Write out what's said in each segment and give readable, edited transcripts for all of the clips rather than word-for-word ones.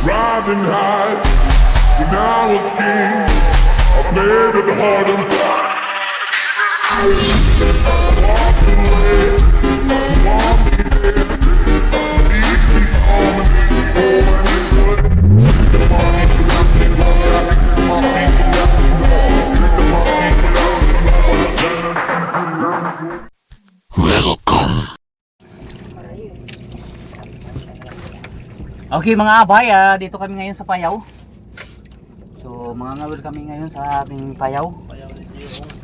Riding high, when I was king, I played it hard and fast. Walk away, want me there, leave me on me, oh, and it would. The money to the people, yeah, the money to the people, the money to the Welcome. Okay mga abay, dito kami ngayon sa Payaw. So mga ngawil kami ngayon sa ating Payaw.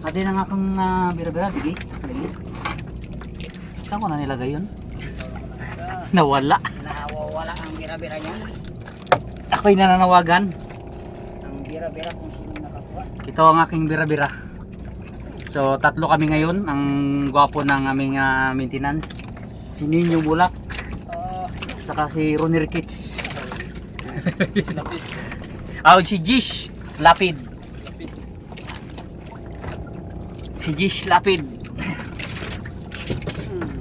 Ate na nga kang bira-bira, sige. Saan ko na nilagay yun? Nawala. Nawawala ang bira-bira niya. Ako'y nananawagan. Ang bira-bira kung sino nakakuha. Ito ang aking bira-bira. So tatlo kami ngayon. Ang gwapo ng aming maintenance. Si Ninyo Bulak. Saka si Ronnie Ricketts. Si Jish Lapid. Si Jish Lapid.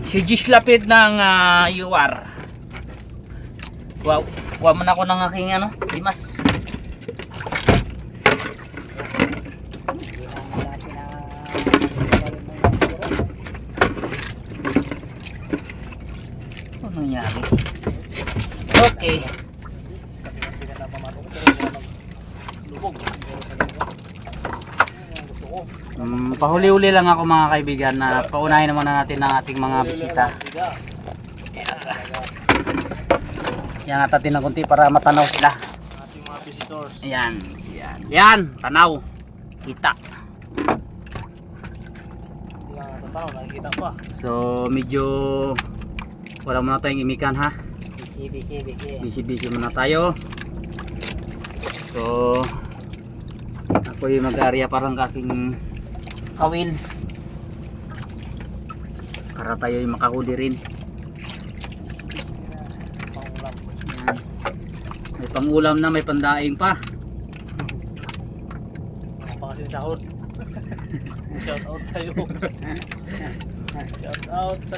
Si Jish Lapid ng UR. Wow, kuha man ako ng aking limas. Ano nangyari? Okay. Pahuli-huli lang ako mga kaibigan na paunahin naman natin ang ating mga bisita. Yan at atin ng kunti para matanaw sila. Ating mga visitors. Ayan. Yan, tanaw. Kita. Nakikita pa. So medyo wala muna tayong imikan ha. Busy muna tayo. So ako'y mag-area parang kaking kawil para tayo yung makahuli rin. Yan. May pangulam na, may pandaing pa. Pangasin sahod. Shout out sa'yo.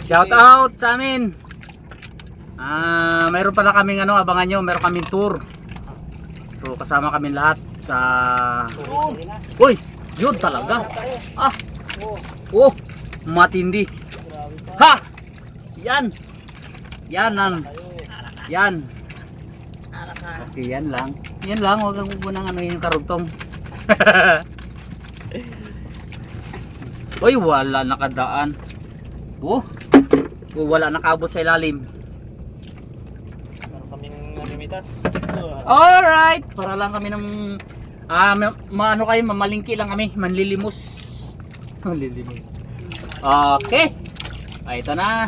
Shout out sa amin. Mayroon pala kaming abangan nyo, mayroon kaming tour. So kasama kami lahat sa uy, yun talaga. Oh, matindi. Ha! Yan. Okay, yan lang. Huwag kang ubunang yung karugtong. Uy, wala nakadaan. Wala nakaabot sa ilalim. Meron kaming namimitas. Alright, para lang kami ng mamalingki lang kami, manlilimos. Okay. Ito na.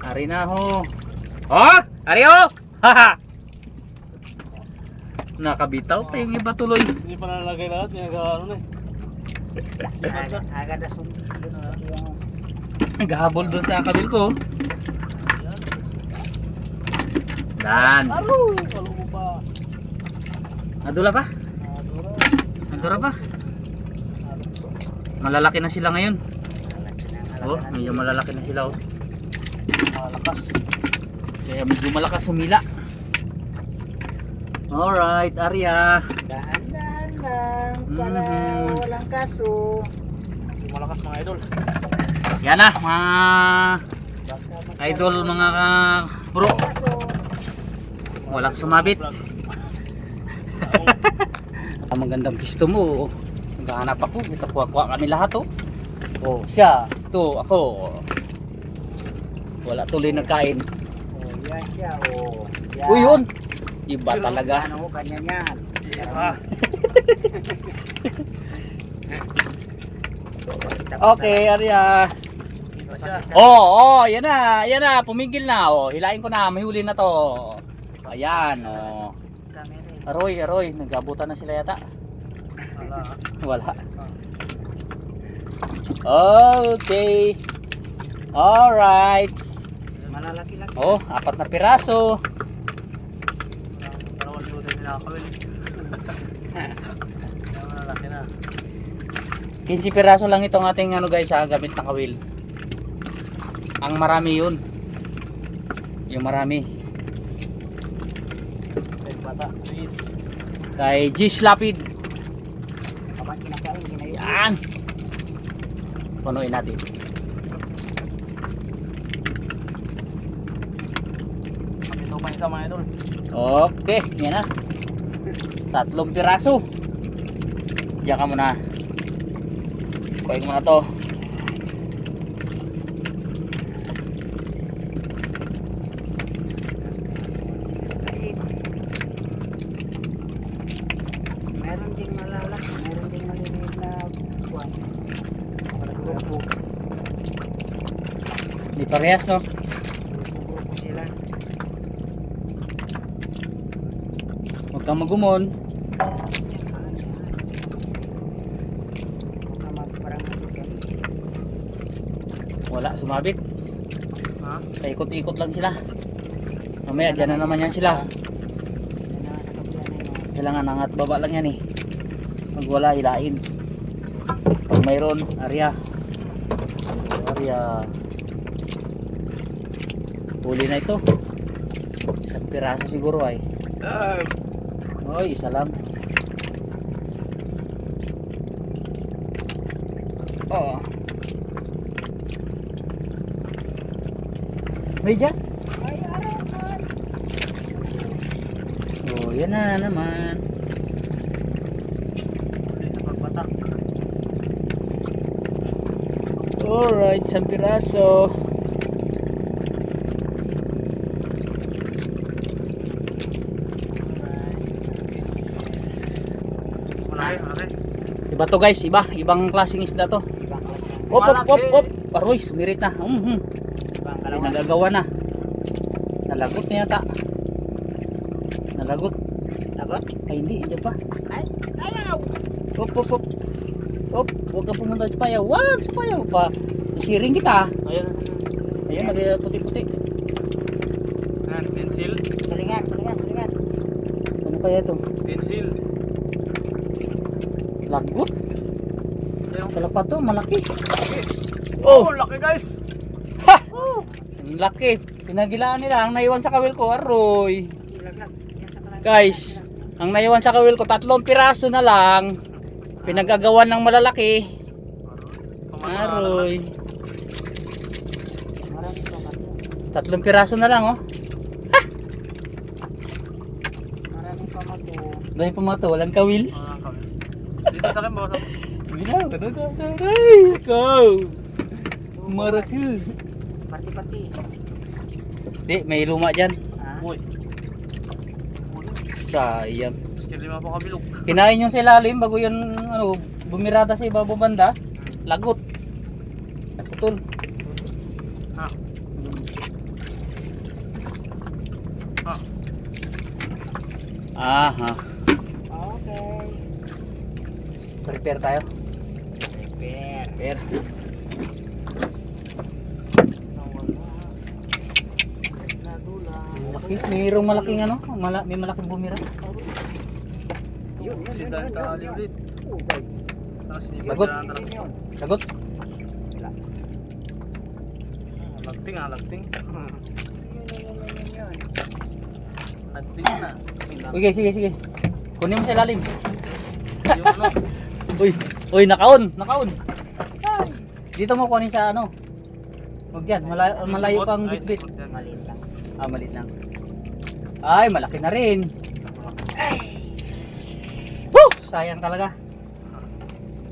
Ari na ho. Ari ho. Haha. Nakabitaw pa yung iba tuloy. Hindi pa nalalagay lahat, ano na Agad na Naghahabol doon sa kabil ko. Dan. Alo mo pa. Nadula pa? Malalaki na sila ngayon. Medyo malalaki na sila Malakas. Kaya medyo malakas humila. Alright, Arya. Dahan-dahan lang. Walang kaso. Malakas mga idol. Yan na, mga idol, mga bro. Walang sumabit. Ang magandang pisto mo. Naghahanap ako. Kuha kami lahat siya. Ito, ako. Wala tuloy nagkain. Yan siya. Yan. Uy, yun. Iba talaga. Ano kanya yan? Okay, Arya. Yan na. Pumigil na. Hilain ko na. May huli na to. Ayan, Aroy. Nagabutan na sila yata. Wala. Okay. Alright. Malalaki-laki. 4 na piraso. Para wala tayo nakakawin. Malalaki na. 15 piraso lang itong ating guys, gamit na kawil. Ang marami yun. Yung marami. ata. Please. Kay Gis Lapid. Kapag kinakain, ginayon. Yan. Punuin natin. Ito pa isa mga idol. Okay, yan na. 3 piraso. Diyan ka muna. Kuhain mo na to. Meron ding malalaki, meron ding maliliit na buwan. Grupo Di parehas, no? sila. Huwag kang magumon. Parang Wala, sumabit. Ha? Paikot-ikot lang sila. Mamaya, dyan na naman yan sila. Kailangan angat baba lang yan eh. Pag wala, hilain. Pag mayroon, area. Huli na ito. 1 piraso siguro ay. Oy, isa lang. Oh. May dyan? Oh, yan na naman. Dito pagbatak. Alright, 1 piraso. Malaki, malaki. Iba to guys, iba. Ibang klaseng isda to. Op, op, op, op. Aroy, sumirit na. Ay, nagagawa na. Nalagot na yata. Nalagot. Lagot? Ay, hindi. Hindi pa. Ay, ayaw! Op, op, op. Op, huwag ka pumunta sa payaw. Wag sa payaw pa. Nasiring kita. Ayan. Ayun, nag-puti-puti. Ayan, pencil. Tulingan, tulingan, tulingan. Ano kaya ito? Pencil. Lagot. Ayan. Talapa to, malaki. Oh, Oh, laki guys. ha! Ang laki. Pinagilaan nila. Ang naiwan sa kawil ko, aroy. Ilaglag. Yan sa kanan. Guys, ang naiwan sa kawil ko, 3 piraso na lang. Pinagagawan ng malalaki. Aroy. Maraming pamato. 3 piraso na lang, oh. Maraming pamato. Dahil pumato, walang kawil. Dito sa akin, bawas ako. Sige na, ay, ikaw. Maraki. Pati-pati. Di, may luma dyan. Ah, Uy. Sayang. Skill 5 pa kabilog. Kinain yung sa ilalim bago yun, ano, bumirada sa ibabaw banda. Lagot. Putol. Ha. Ha. Aha. okay. Prepare tayo. Prepare. Prepare. Malaki. Mayroong malaking ano, may malaking bumira. Yun, yun, Si yun, Dan yun, Tali yun. ulit. Okay. Sa si Lagot. Yun, yun. Lagot. Lagting ah, lagting. Yun, yun, yun. Lagting na. Sige, sige, sige. Kunin mo sa ilalim. Yung ano. Uy, uy, nakaon, nakaon. Ay. Dito mo kunin sa ano. Huwag yan, malayo Sipot. pang Ay, bitbit. sipot yan. Maliit lang. Ah, maliit lang. Ay, malaki na rin. Woo! Sayang talaga.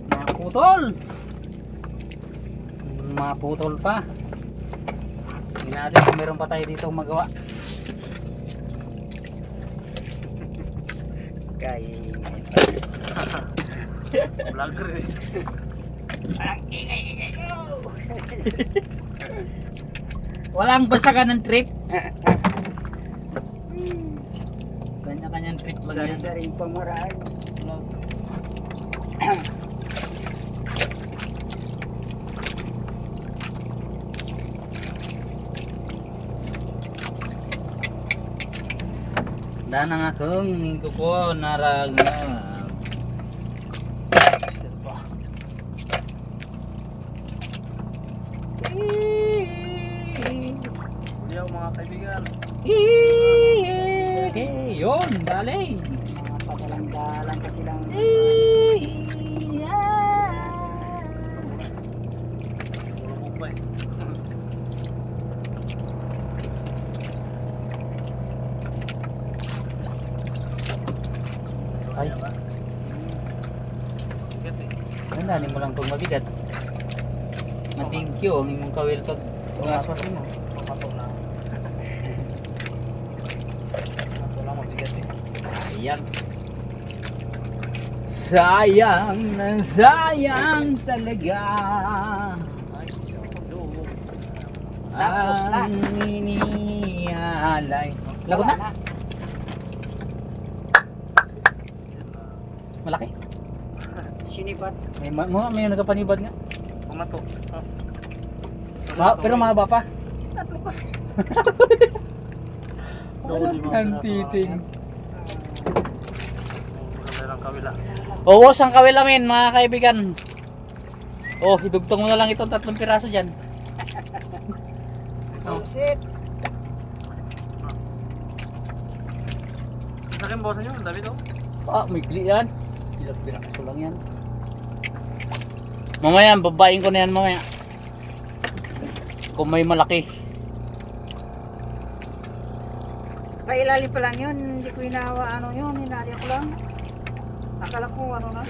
Mga putol. Mga putol pa. Tingnan natin kung meron pa tayo dito magawa. Kaya. Vlogger eh. Walang basagan ng trip. Kanya-kanyang trip lang yan. Sari-saring pamaraan. Dan ang akong kuko naragam. Huli ako mga kaibigan. Ayun, dali. Mga padalang-dalang pa silang Tulong pa eh. Ay. Bigat eh. Dali mo lang itong mabigat. Thank you ang imong kawil pag ugaswas mo. Pamato lang. Pamato lang mabigat eh. Ayan. Sayang na sayang talaga Ay, isang paglubo. Tapos na. ang inialay. Lagot Wala na? Malaki? Sinibat. May nagkapanibad nga. Pamato. Pero mahaba pa. Tatlo pa. Ang titing. Maganda lang kabila. Oo, sang kawilamin mga kaibigan. Oh, hidugtong mo na lang itong 3 piraso dyan. Oh shit. Sa akin bawasan nyo, ang dami to. Ah, may kli yan. Ilang piraso lang yan. Mamaya, babain ko na yan mamaya. Kung may malaki. Pailalim pa lang yun. Hindi ko hinawa ano yun. Hinali ko lang. Akala ko ano na.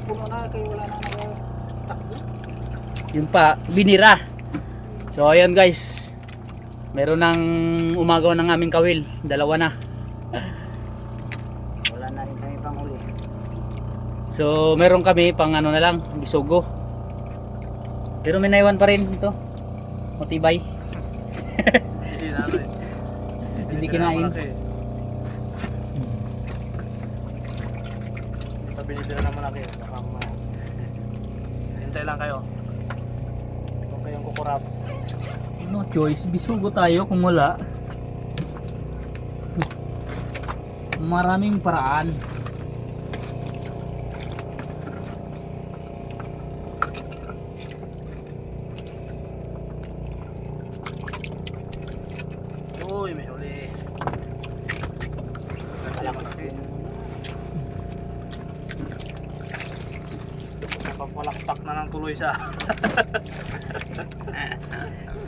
Puno na kayo wala na nagtakbo. Yun pa, binira. So, ayan guys. Meron ng umagaw ng aming kawil. 2 na. Wala na rin kami pang uli. So, meron kami pang ano na lang, bisugo. Pero may naiwan pa rin ito. Matibay. Hindi na ano eh. Hindi kinain. Malaki eh. Hindi pa binibira ng malaki. Baka hintay lang kayo. Huwag kayong kukurap. No choice, bisugo tayo kung wala. Maraming paraan. Uy, may huli. Ganda malaki. Napapalakpak na ng tuloy siya.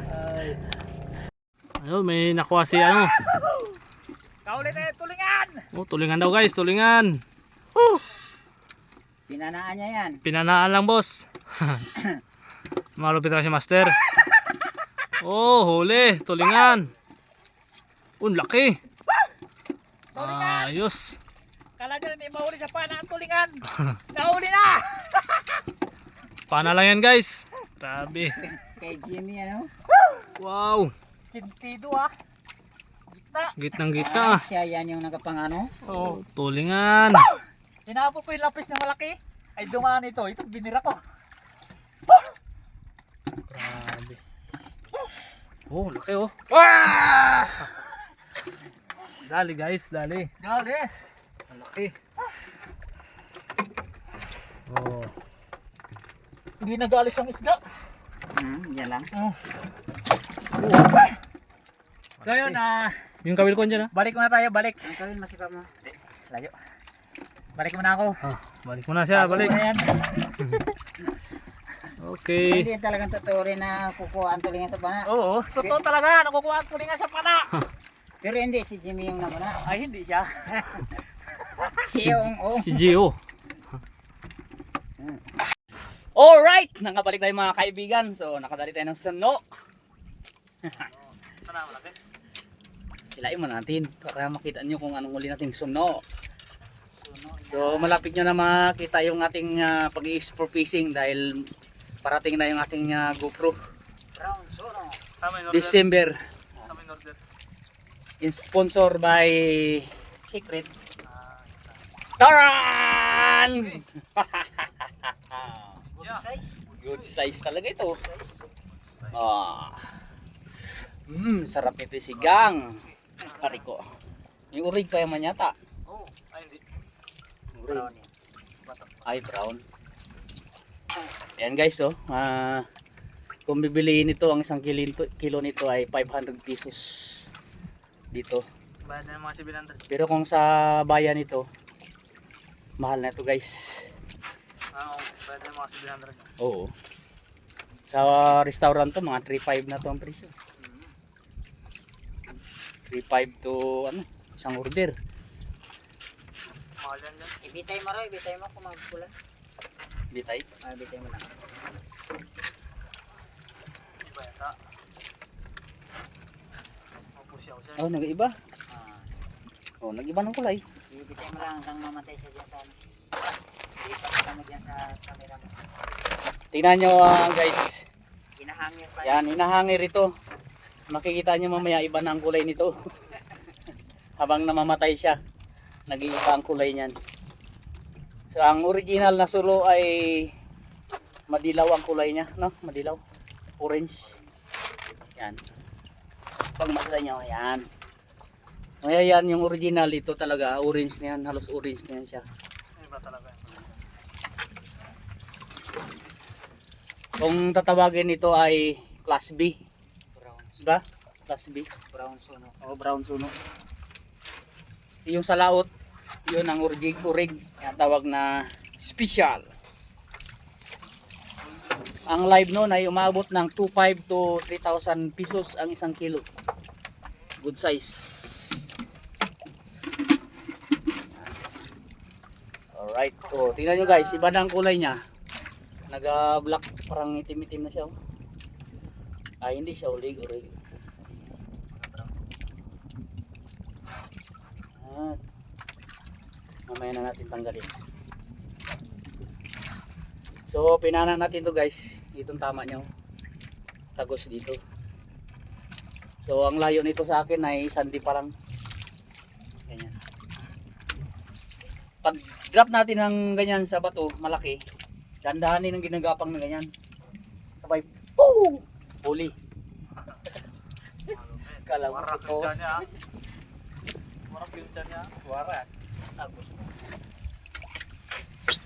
Ay. Ayun, may nakuha si ano. Kaulit na tulingan! Oh, tulingan daw guys, tulingan. Pinanaan niya yan. Pinanaan lang boss. Malupit na si master. Oh, huli, tulingan. Laki. Ayos. Kala nyo hindi mahuli sa pana ang tulingan. Nahuli na! Pana lang yan guys. Grabe. Kay Jimmy ano. Wow. Sintido ah. Gitna. Gitnang gitna. Siya yan yung nagapangano. Oh, tulingan. Tinapon ko yung lapis na malaki. Ay dumaan ito. Ito binira ko. Grabe. Oh, laki oh. Ah! Dali guys, dali. Dali. Laki. Oh. Hindi nag-alis ang isda. Yan lang. Oh. Ngayon Yung kawil ko dyan ah. balik muna tayo, balik. Ang kawin masipa mo. Layo. Balik muna ako. Balik mo na siya, balik. Ayan. Okay. Hindi talagang totoo rin na kukuha ang tulingan sa bana. Oo, totoo talaga. Nakukuha ang tulingan sa pana. Pero hindi, si Jimmy yung namuna. Ay, hindi siya. Si yung Si Gio. Alright, nakabalik tayo mga kaibigan. So, nakadali tayo ng suno. Hilain mo natin para makita nyo kung anong uli nating suno. So, malapit nyo na makita yung ating pag-i-explore fishing dahil parating na yung ating GoPro. brown sono. December. Sponsor by Secret. Taran! Good size talaga ito. Sarap nito yung sigang. Pariko. Yung urig pa yaman yata. Oh, ay hindi. Brown. Ay, brown. Ayan guys, oh. Kung bibiliin ito, ang isang kilo nito ay 500 pesos. Dito. Bayad na yung mga 700. Pero kung sa bayan ito, mahal na ito guys. Oo, bayad na yung mga 700 niya. Oo. Sa restaurant to, mga 3.5 na to ang presyo. 3.5 to ano, isang order. Mahal yan yan. Ibitay mo rin, ibitay mo kung magpulan. Bitay. Ibitay mo lang. Iba yata. Mapusi ako siya. Oh, nag-iba. Ah, Oh, nag-iba ng kulay. ibitay mo lang hanggang mamatay siya dyan sa ano. Ilipat ka mo dyan sa camera mo. Tingnan nyo guys. Hinahangin pa. Yan, hinahangir ito. Makikita nyo mamaya iba na ang kulay nito. Habang namamatay siya, nag-iiba ang kulay niyan. So ang original na sulo ay madilaw ang kulay niya, no? Madilaw. Orange. Yan. Pag masada nyo, yan. Kaya yan yung original ito talaga, orange na yan, halos orange na yan siya. Iba talaga yan. Kung tatawagin ito ay class B. Brown. Diba? Class B. Brown suno. O brown suno. Yung sa laot, yun ang urig, yung tawag na special. Ang live noon ay umabot ng 2,500 to 3,000 pesos ang isang kilo. Good size. Alright. O, tingnan nyo guys, iba na ang kulay niya. Naga-black, parang itim-itim na siya. Oh. Ay, hindi siya urig. Ayan. Mamaya na natin tanggalin. So, pinana natin to guys. Itong tama nyo. Tagos dito. So, ang layo nito sa akin ay sandi pa lang. Ganyan. Pag drop natin ng ganyan sa bato, malaki, dandahanin ng ginagapang na ganyan. Sabay, boom! Huli. Kala mo Warak ito. yung dyan niya. Warak yung dyan niya. Warak. Tagos.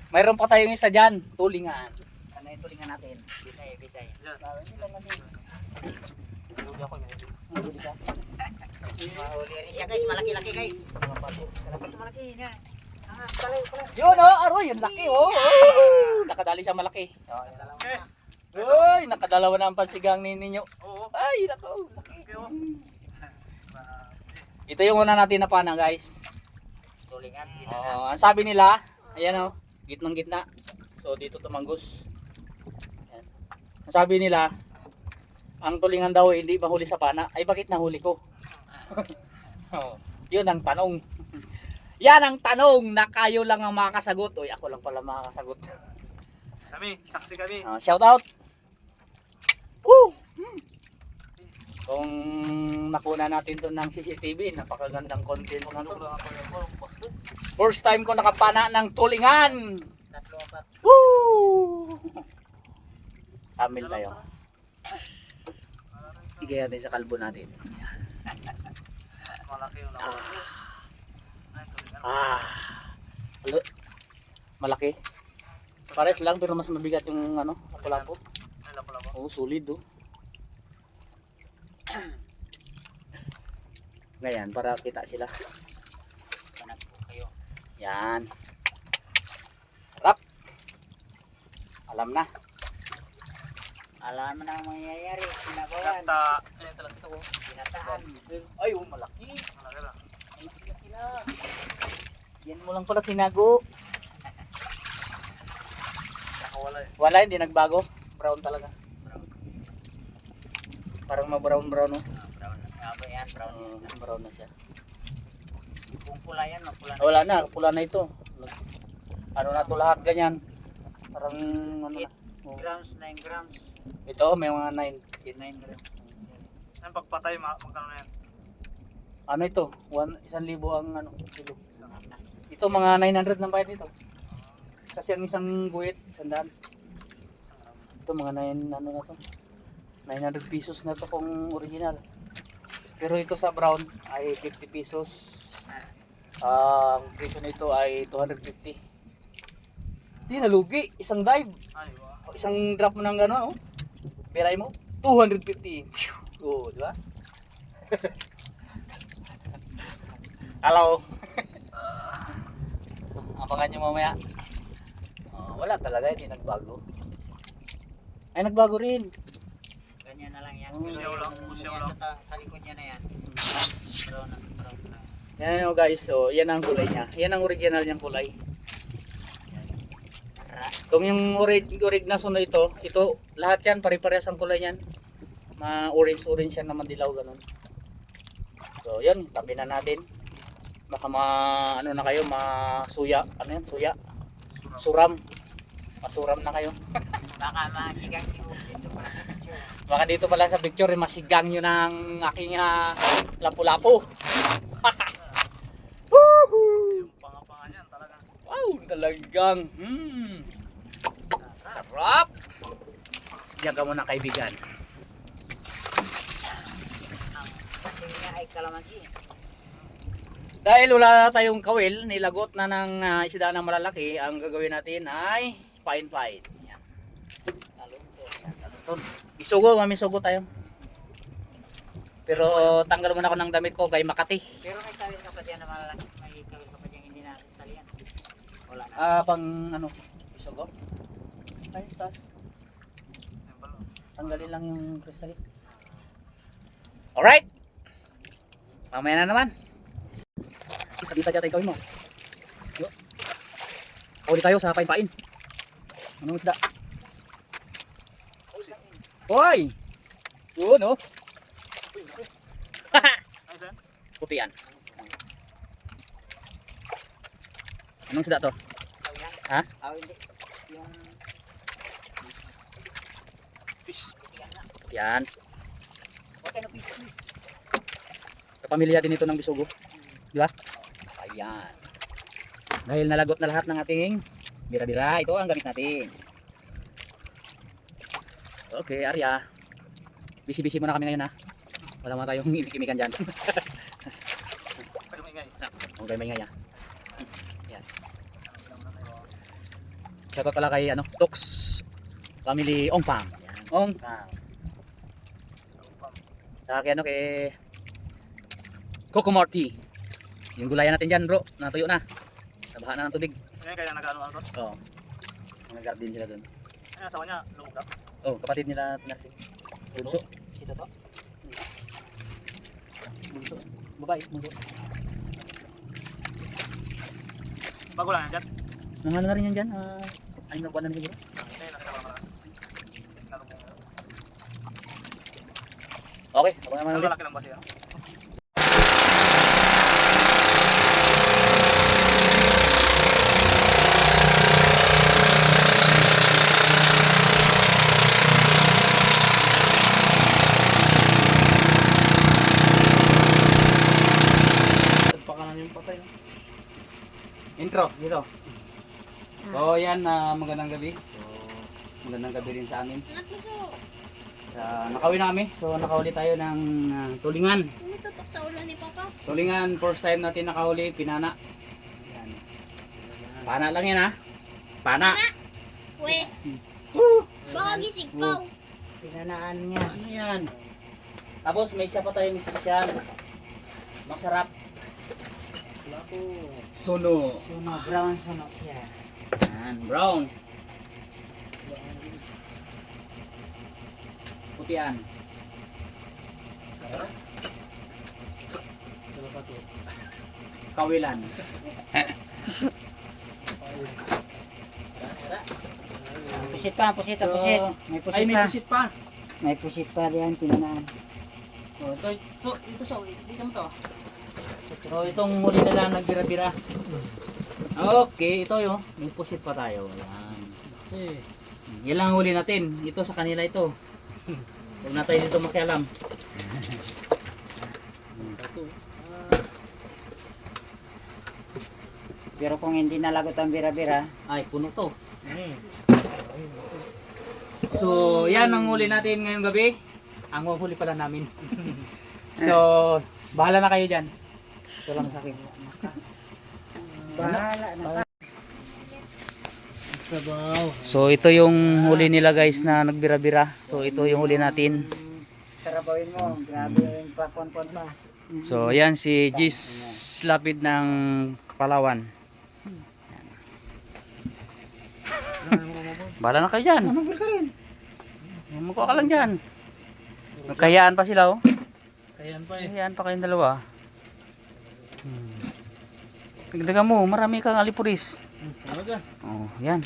Mayroon pa tayong isa dyan, tulingan. Ano yung tulingan natin? Ibitay, ibitay. Yan. Huli ako yun. Huli ka. Mahuli rin siya guys, malaki-laki guys. Malaki na. Ah, palay. Yun oh, aroy, yung laki oh. Oh, nakadali siya malaki. Eh. Uy, nakadalawa na ang pansigang ninyo. Oo. Ay, nako, laki. Okay, oh. Ito yung una natin na pana guys. Tulingan. Ang sabi nila, ayan oh, gitnang gitna. So dito tumanggos. Ayan. Ang sabi nila, ang tulingan daw hindi mahuli sa pana. Ay bakit nahuli ko? Oh, yun ang tanong. Yan ang tanong na kayo lang ang makakasagot. Uy, ako lang pala makakasagot. Kami, saksi kami. Shout out. Woo! Kung nakuna natin to ng CCTV, napakagandang content na to. First time ko nakapana ng tulingan. 3-4. Woo! Tamil tayo. Igay natin sa kalbo natin. Mas malaki yung nakuha. Ay, tulingan. Malaki. Pares lang pero mas mabigat yung ano, lapu-lapu. Ay, lapo-lapo. Oo, solid oh. Ngayon, para kita sila. Panag po kayo. Yan. Harap. Alam na. Alam mo na ang mangyayari. Sinabawan. Kata, eh, talaga ito. Pinataan. Ay, oh, malaki. Malaki na. Malaki na. Yan mo lang pala tinago. Nakawala eh. Wala, hindi nagbago. Brown talaga. Parang ma-brown-brown oh. Brown. Abo yan, brown. Brown na siya. Kung pula yan, magpula na. Wala na, pula na ito. Ano na to lahat ganyan. Parang ano na. 8 grams, 9 grams. Ito may mga 9. 9 grams. Ang pagpatay, magkano na yan? Ano ito? 1,000 ang ano kilo. Ito mga 900 ng bayad nito. Kasi ang isang guhit, 100. Ito mga 9 ano na to. 900 pesos na to kung original. Pero ito sa brown ay 50 pesos. Ang presyo nito ay 250. Hindi nalugi, isang dive. Ay, wow. O, isang drop mo ng gano'n, oh. Biray mo, 250. Oh, di ba? Hello. Abangan nyo mamaya. Wala talaga, hindi nagbago. Ay, nagbago rin. Ganyan na lang yan. Pusyaw lang, pusyaw lang. Sa likod niya na yan. Brown na. Yan o guys, so yan ang kulay niya. Yan ang original niyang kulay. Kung yung orig na sunod ito, lahat yan pare-parehas ang kulay niyan. Ma-orange yan naman dilaw ganun. So yan, tabi na natin. Baka ano na kayo, masuya. Ano yan? Suya? Suram. Masuram na kayo. Baka masigang yung dito pa. Baka dito pala sa picture, masigang nyo ng aking lapu-lapu. Yung panga-panga niyan talaga. Wow, talagang sarap. Diyan ka muna kaibigan. Kasi nga ay kalamansi. Dahil wala tayong kawil, nilagot na ng isda na malalaki, ang gagawin natin ay pain-pain. Yan. Talunton. Yan, talunton. Isugo, mamisugo tayo. Pero tanggal muna ako ng damit ko kay Makati. Pero may kawil ka pa dyan na malalaki. May kawil ka pa dyan hindi na talian. Wala na. Pang ano, isugo. Ay, tas. Tanggalin lang yung kristal. Alright. Mamaya na naman. Sabita dyan tayo gawin mo. Yo. Huli tayo sa pain-pain. Anong isda? Hoy! Oo, no? Puti yan. Anong isda to? Ha? Hindi. Yung Fish. Yan. what kind of fish? Kapamilya din ito ng bisugo. Di ba? Ayan. Dahil nalagot na lahat ng ating bira-bira, ito ang gamit natin. Okay, Arya. Busy-busy muna kami ngayon ha. Wala muna tayong imik-imikan dyan. Pwede mo ingay. Huwag kayo maingay ha. Ayan. Shoutout pala kay Tox Family Ongpang. Ayan, Ongpang. Saka kay kay Coco Marty. Yung gulayan natin dyan bro, natuyo na. Nabaha na ng tubig. Ngayon kaya nag-ano doon? Oo. Nag-garden sila doon. Ay, asawa niya, lubog ka. Oh, kapatid nila Pinarsi. Bunso. Ito to? Bunso. Babae, bunso. Bago lang yan dyan. Nangano na rin yan dyan. Ay, nakuha na siguro. Okay, nakita ko naman. Nalubog. Okay, ako naman Ang ulit. lalaki lang ba siya? Pagpakanan yung patay. Intro, dito. So, yan, magandang gabi. So, magandang gabi rin sa amin. Nakauwi na kami. So, nakahuli tayo ng tulingan. Tutok sa ulo ni Papa. Tulingan, first time natin nakahuli, pinana. Yan. Pana lang yan ha. Pana. We, baka gisig pa. Pinanaan niya. Ano yan? Tapos may isa pa tayong special. Masarap. Suno. Suno, brown suno siya. Yan, brown. Putian. Kawilan. Pusit pa, pusit, pusit. May pusit Ay, may pa. pusit pa. May pusit pa diyan, pinanaan. Oh, ito mo to. So, itong muli nila nagbira-bira. Okay, ito yun. May pusit pa tayo. Yan. Yan lang ang huli natin. Ito sa kanila ito. Huwag na tayo dito makialam. Pero kung hindi nalagot ang bira-bira, Ay, puno to. So, yan ang huli natin ngayong gabi. Ang huli pala namin. So, bahala na kayo dyan. Ito lang sa akin. bahala na. So, ito yung huli nila guys na nagbira-bira. So, ito yung huli natin. Sarabawin mo, grabe yung pakon-pon pa. So, yan si Gis Lapid ng Palawan. Bahala na kayo dyan. Magbil ka rin. Magkuha ka lang dyan. Magkayaan pa sila oh. Ayan pa eh. Kayaan pa kayong dalawa. Tigdagan mo, marami kang alipuris. Talaga. Oh, yan.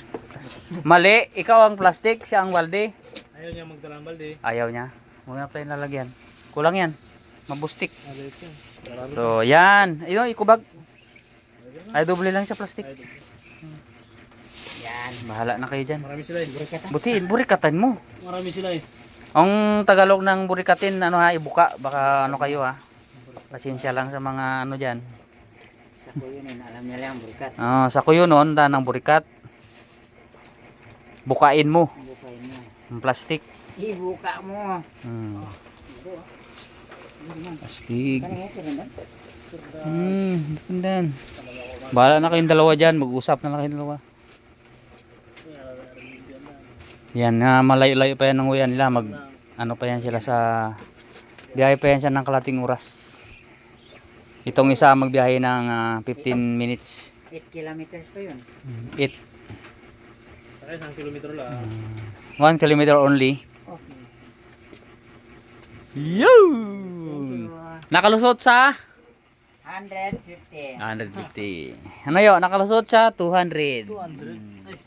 Mali, ikaw ang plastic, siya ang balde. Ayaw niya magdalang balde. Ayaw niya. Huwag na tayong lalagyan. Kulang yan. Mabustik. Alit yan. So, yan. Ayun, ikubag. Ay, doble lang sa plastic. Yan. Bahala na kayo dyan. Marami sila eh. Buti, burikatan mo. Marami sila eh. Ang Tagalog ng burikatin, ano ha, ibuka. Baka ano kayo ha. Pasensya lang sa mga ano dyan. Sa kuyunin, alam niya lang, burikat. Sa kuyo noon, ng burikat. Bukain mo. Bukain mo. Ang plastic. Ibuka mo. Plastic. Kaya ito rin ba? Pindan. Bahala na kayong dalawa dyan. Mag-usap na lang kayong dalawa. Yan, malayo-layo pa yan ng uyan nila. Ano pa yan sila sa... Biyahe pa yan siya ng kalating oras. Itong isa magbiyahe ng 15 minutes. 8 kilometers pa yun. 8. Saka isang kilometro lang. 1 kilometer only. Okay. Yun! Nakalusot sa... 150. 150. Ano yun? Nakalusot sa 200. 200. Ay,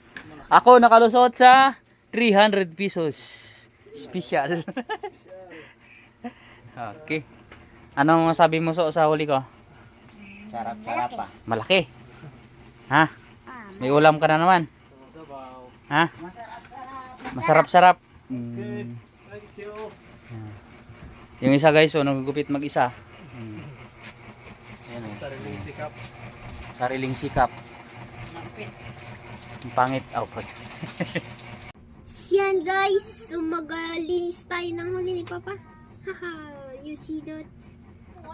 Ako nakalusot sa 300 pesos. Special. Okay. Anong sabi mo sa huli ko? Sarap-sarap pa. Malaki. Ha? May ulam ka na naman. sabaw. Ha? Masarap-sarap. Thank you. Yung isa guys, nagugupit mag-isa. Ayan, Sariling sikap. sariling sikap. Ang pangit. Yan guys, so maglinis tayo ng huli ni Papa. Haha, you see that?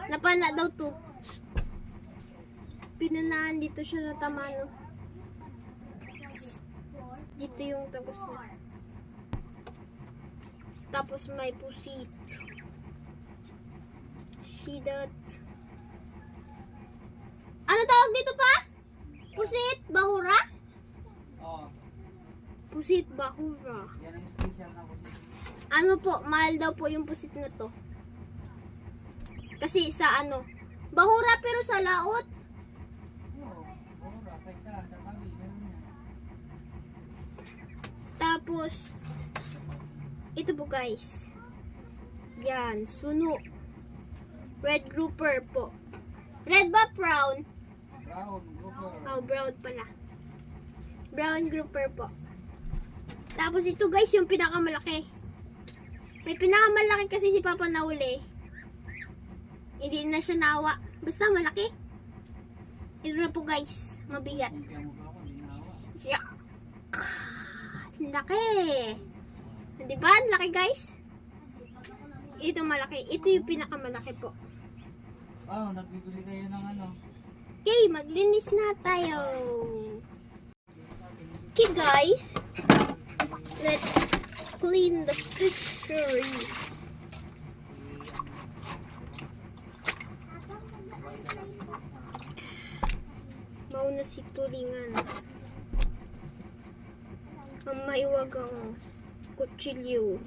Napana daw to. Pinanahan dito siya na tamano. Dito yung tagos na. Tapos may pusit. See that? Ano tawag dito pa? Pusit? Bahura? Pusit bahura. Ano po, mahal daw po yung pusit na to. Kasi sa ano, bahura pero sa laot. Tapos, ito po guys. Yan, suno. Red grouper po. Red ba brown? Oh, brown pala. Brown grouper po. Tapos ito guys, yung pinakamalaki. May pinakamalaki kasi si Papa nauli. Hindi na siya nawa. Basta malaki. Ito na po guys. Mabigat. Siya. Laki. Diba? Laki guys. Ito malaki. Ito yung pinakamalaki po. Nagbibili kayo ng ano? Okay, maglinis na tayo. Okay guys. Let's clean the fisheries. Mauna si tulingan. Ang maiwag ang kutsilyo.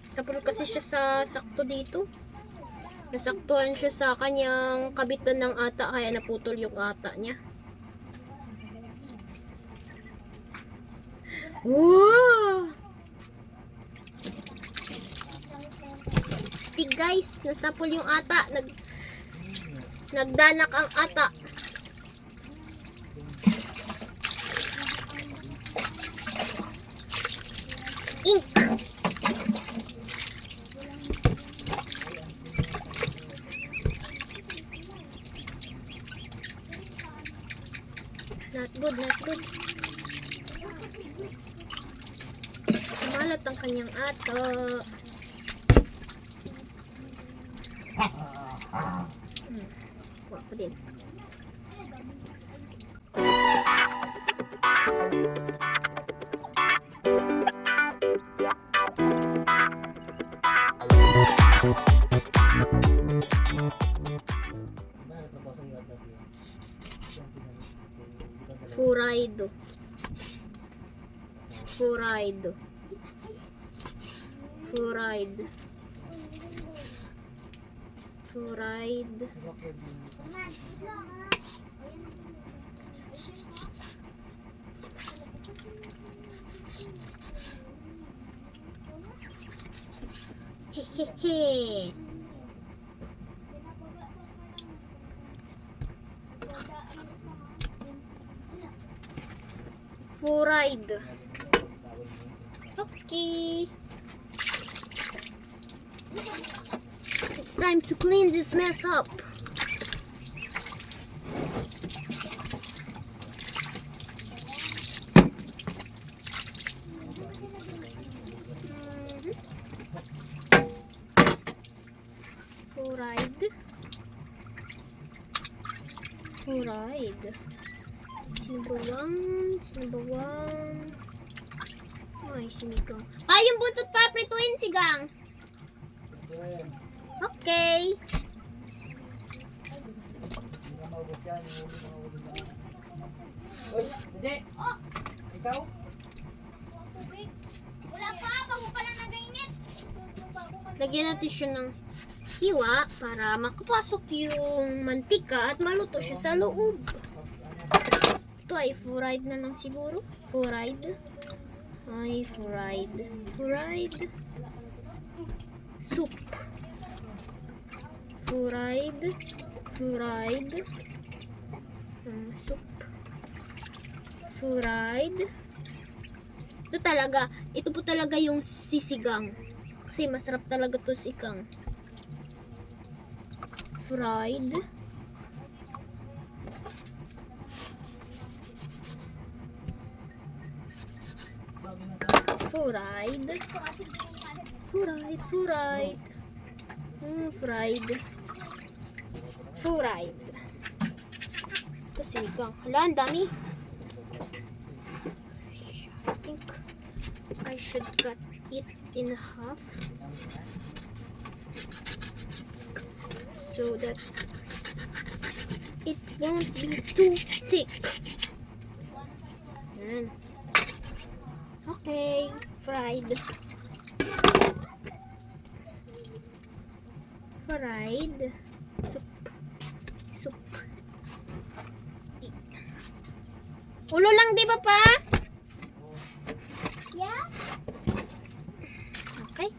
Sapul kasi siya sa sakto dito. Nasaktuhan siya sa kanyang kabitan ng ata kaya naputol yung ata niya. Wow! Stig guys, nasapul yung ata. Nagdanak ang ata. Ink. Not good, not good. Kumalat ang kanyang ato. Kuha ko din. Furaido. Furaido. Furaido. Furaido. Hehehe. Furaido. Okay. It's time to clean this mess up. Furaido. Furaido. Number one. Ay, sinigang. Ah, yung buntot pa, prituin sigang. Okay. Ikaw? Wala pa, bago pa lang nagainit. Lagyan natin siya ng hiwa para makapasok yung mantika at maluto siya sa loob. Ito ay fried na lang siguro. Fried. Ay, fried. Fried. Soup. Fried. Fried. Soup. Fried. Ito talaga. Ito po talaga yung sisigang. Kasi masarap talaga to sigang. Fried. Fried. Fried. Fried. Fried. Fried. Ito sigang. Hala, ang dami. I think I should cut it in half so that it won't be too thick. Yan. Okay, fried. Fried soup. Soup. Ulo lang, di ba pa? Yeah. Okay.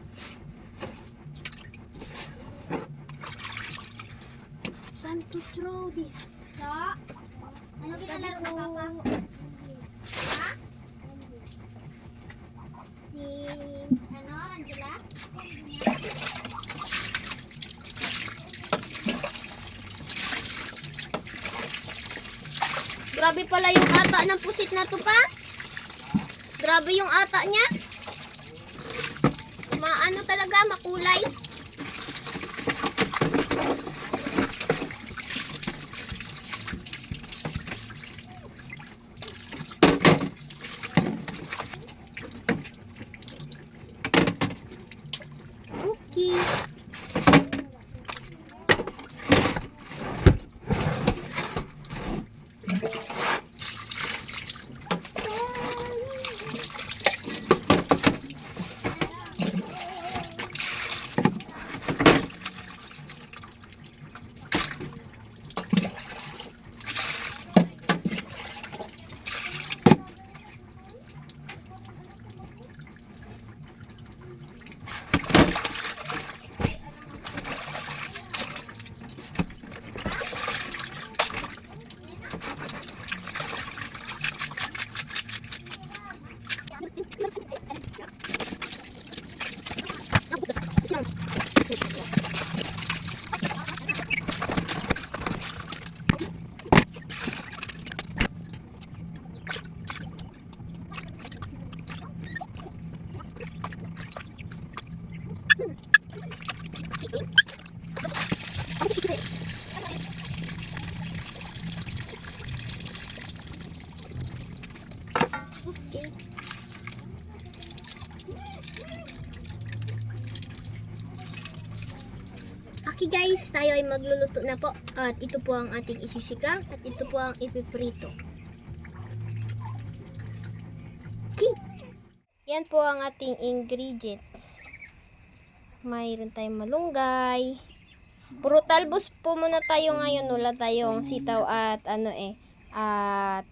Time to throw this. So, ano ginalaro na papa? Ha? Si, ano, Angela? Grabe pala yung ata ng pusit na to pa. Grabe yung ata niya. Maano talaga, makulay. Okay. Okay guys, tayo ay magluluto na po. At ito po ang ating isisigang at ito po ang ipiprito. Okay. Yan po ang ating ingredients. Mayroon tayong malunggay. Puro talbos po muna tayo ngayon. Wala tayong sitaw at at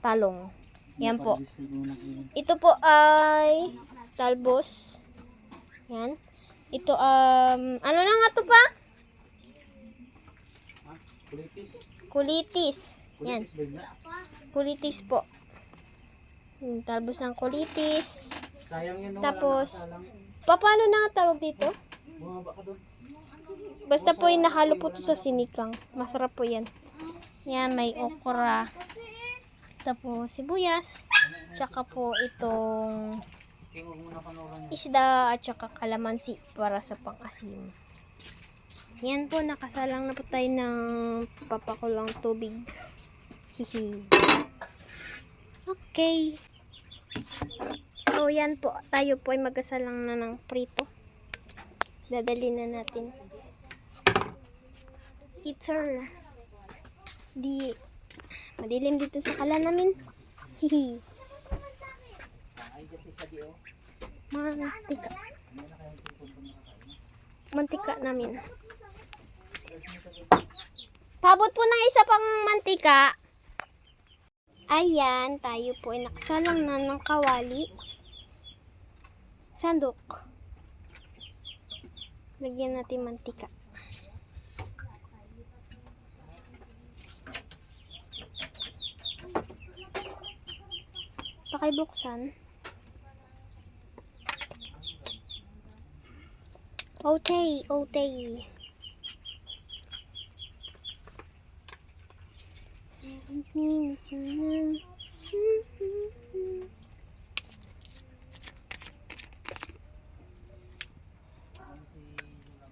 talong. Yan po. Ito po ay talbos. Yan. Ito ano na nga to pa? Kulitis. Yan. Kulitis po. Talbos ng kulitis. Tapos paano na nga tawag dito? Basta po yung nahalo po to sa sinikang. Masarap po yan. Yan, may okra. Tapos sibuyas. Tsaka po itong isda at tsaka kalamansi para sa pang-asim. Yan po, nakasalang na po tayo ng papakulang tubig. Hihi. Okay. So, yan po. Tayo po ay magasalang na ng prito. Dadali na natin. Itzer. Madilim dito sa kala namin. Hihi. Mantika. Mantika namin. Pabot po ng isa pang mantika. Ayan, tayo po ay nakasalang na ng kawali. Sandok. Lagyan natin mantika. Pakibuksan. Okay.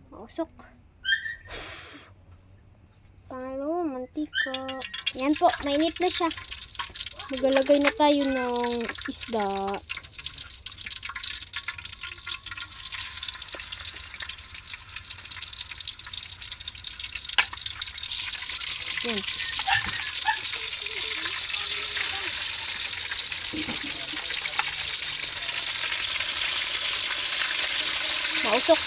Mausok. Pangalo, mantika. Yan po, mainit na siya. Maglalagay na tayo ng isda. Yan. Mausok.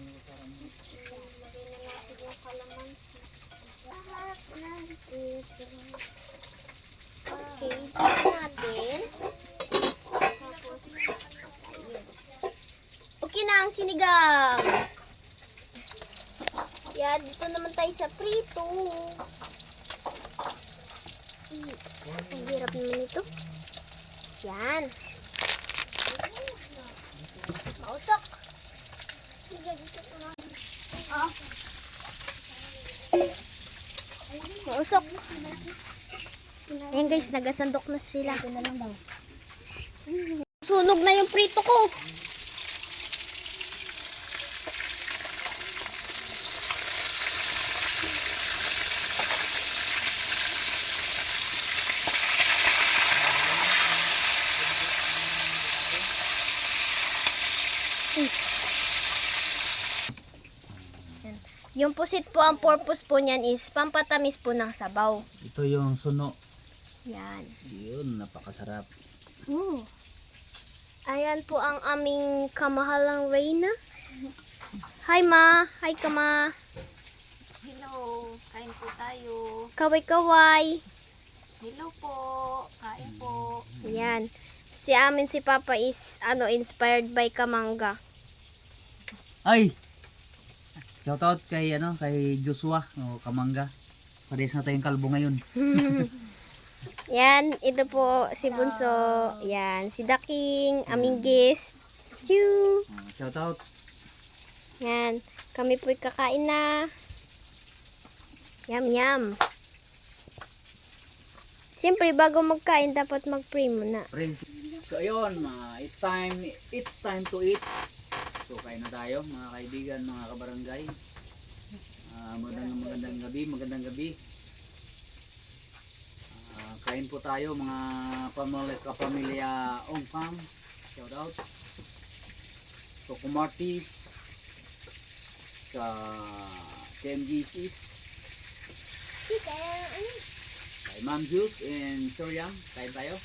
Lagay na natin yung kalamansi. Lahat ng ito. Okay, dito natin. Tapos, ayun. Okay na ang sinigang. Yan, dito naman tayo sa prito. Ang hirap naman ito. Yan. Mausok. Sige, dito ko lang. Mausok. Ayan guys, nagasandok na sila. Sunog na yung prito ko. Yung pusit po, ang purpose po niyan is pampatamis po ng sabaw. Ito yung suno. Yan. Yun, napakasarap. Ayan po ang aming kamahalang Reyna. Hi ma! Hi ka ma! Hello, kain po tayo. Kaway-kaway! Hello po, kain po. Yan. Si amin si Papa is inspired by Kamangga. Ay! Shoutout kay kay Joshua o Kamangga. Parehas na tayong kalbo ngayon. Yan, ito po si Bunso. Yan, si Daking, aming guest. Choo! Shoutout. Yan, kami po'y kakain na. Yum, yum. Siyempre, bago magkain, dapat mag-pray muna. Friends. So ayun, it's time to eat. So kain na tayo mga kaibigan, mga kabarangay. Magandang gabi. Kain po tayo mga kapamilya Ongpam. Shout out. So Kumarty sa TMGCs. Kay Ma'am Juice and Suryam. Kain tayo.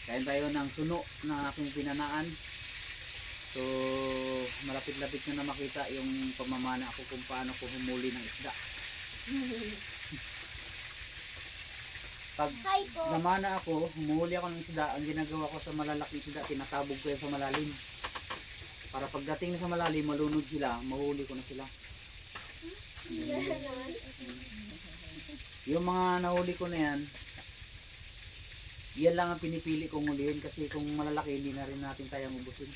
Kain tayo ng suno na aking pinanaan. So, malapit-lapit na makita yung pamamana ko kung paano ko humuli ng isda. Pag Hi po. namana ako, humuli ako ng isda, ang ginagawa ko sa malalaking isda, tinatabog ko yan sa malalim. Para pagdating na sa malalim, malunod sila, mahuli ko na sila. Yung mga nahuli ko na yan, yan lang ang pinipili kong hulihin kasi kung malalaki, hindi na rin natin kayang ubusin.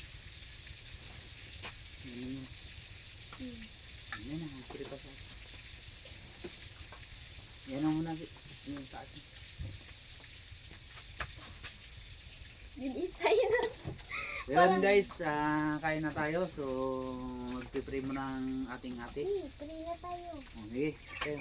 Yan ang kirita sa yan ang muna yung taas. Yun isa yun. Yan guys, kain na tayo. So magpipray muna ang ating ate. Pray na tayo. Okay, okay.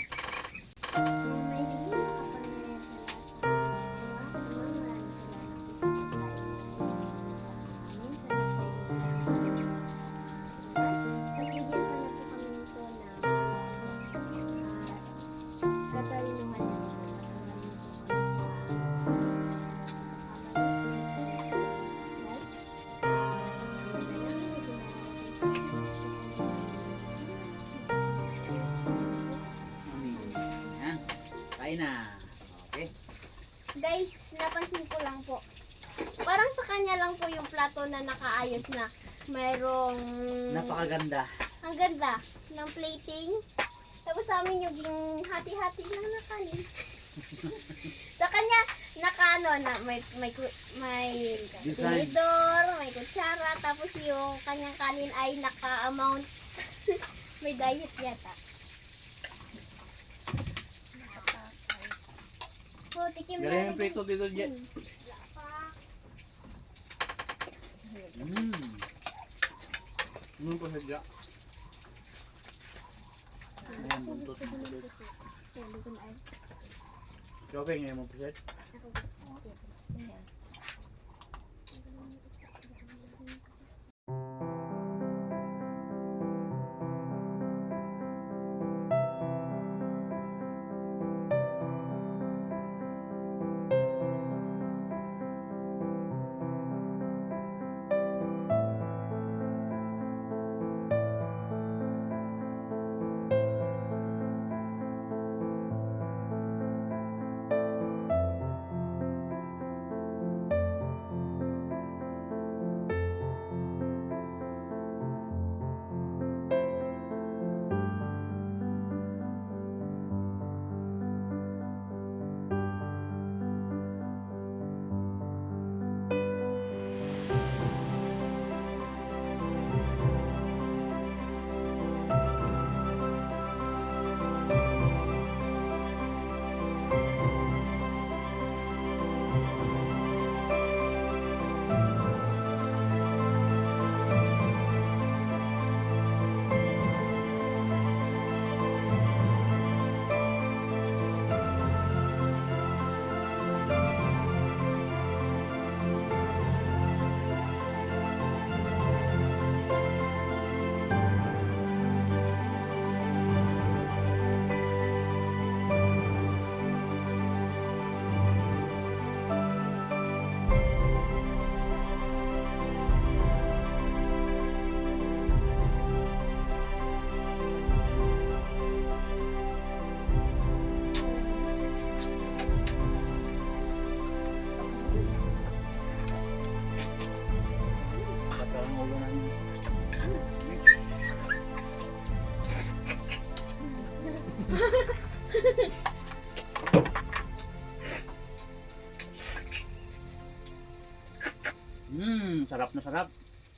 Yan, kain na. Okay. Guys, napansin ko lang po. Parang sa kanya lang po yung plato na nakaayos na. Mayroong... Napakaganda. Ang ganda ng plating. Tapos sa amin yung hati-hati lang na kanin. Sa kanya, na may Design. tinidor, may kutsara, tapos yung kanyang kanin ay naka-amount. May diet yata. So, tikim na Galing yung rin, prito guys. dito, Jet. Ano po sadya? Ayan, buntot mo po. Shopping ngayon mo po, Jet. na sarap.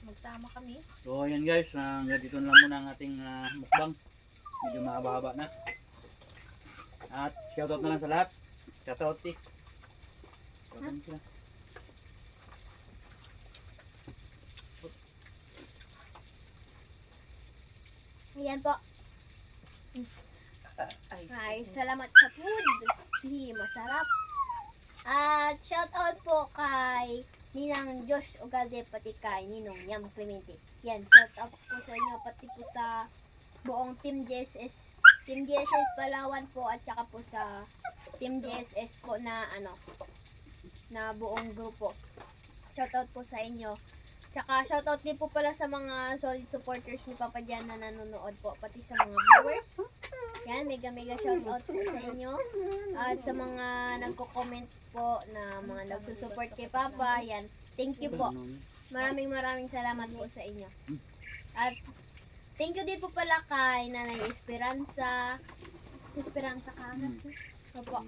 Magsama kami. So ayan guys, hanggang dito na lang muna ang ating mukbang. Medyo mahaba-haba na. At shoutout na lang sa lahat. Shoutout tik. Shoutout sila. Ayan po. Ay, salamat sa food. Hindi masarap. At shout out po kay Ninang Josh Ugalde pati kay Ninong Yam Clemente. Yan, shout out po sa inyo pati po sa buong Team JSS. Team JSS Palawan po at saka po sa Team JSS po na na buong grupo. Shout out po sa inyo. Tsaka shoutout din po pala sa mga solid supporters ni Papa Jan na nanonood po, pati sa mga viewers. Yan, mega shoutout po sa inyo. At sa mga nagko-comment po na mga nagsusupport kay Papa, yan. Thank you po. Maraming salamat po sa inyo. At thank you din po pala kay Nanay Esperanza. Esperanza Caras. Opo.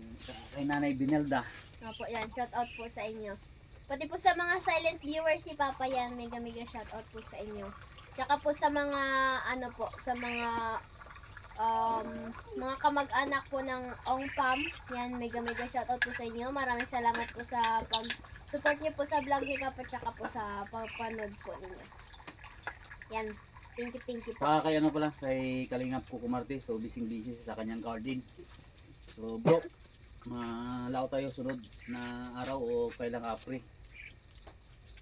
Kay Nanay Binelda. Opo, yan. Shoutout po sa inyo. Pati po sa mga silent viewers ni Papa yan, mega shoutout po sa inyo. Tsaka po sa mga sa mga kamag-anak po ng Ong Pam, yan mega shoutout po sa inyo. Maraming salamat po sa pag-support niyo po sa vlog ni Papa tsaka po sa pagpanood po ninyo. Yan, thank you po. Saka kay pala, kay Kalingap Kuko Martes, so busy sa kanyang garden. So bro, malao tayo sunod na araw o kailang apre.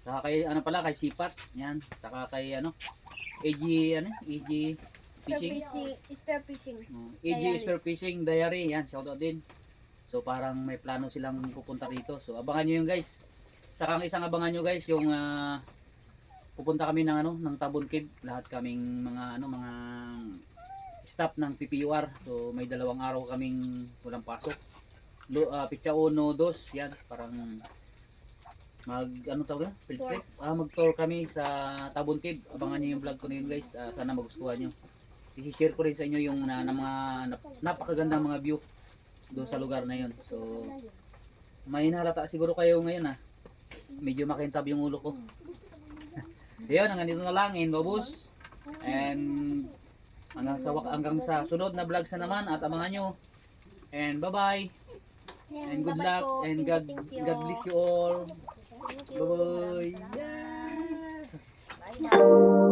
Saka kay kay Sipat, yan. Saka kay AG Fishing. Spear fishing. AG Spear Fishing Diary, yan, shoutout din. So parang may plano silang pupunta rito. So abangan niyo yun guys. Saka ang isang abangan niyo guys yung pupunta kami ng ng Tabon Cave, lahat kaming mga mga staff ng PPUR. So may 2 araw kaming walang pasok. Pitsa 1, 2, yan, parang field trip. Mag-tour kami sa Tabon Cave. Abangan niyo yung vlog ko na yun guys. Sana magustuhan niyo. I-share ko rin sa inyo yung mga napakagandang mga view doon sa lugar na yun. So may nahalata siguro kayo ngayon medyo makintab yung ulo ko. So yun, hanggang dito na lang in Babus. And hanggang sa sunod na vlogs na naman at abangan nyo. And bye bye. Yan, And good bye-bye luck po. and Thank you. God bless you all. Thank you. Bye bye. Bye now.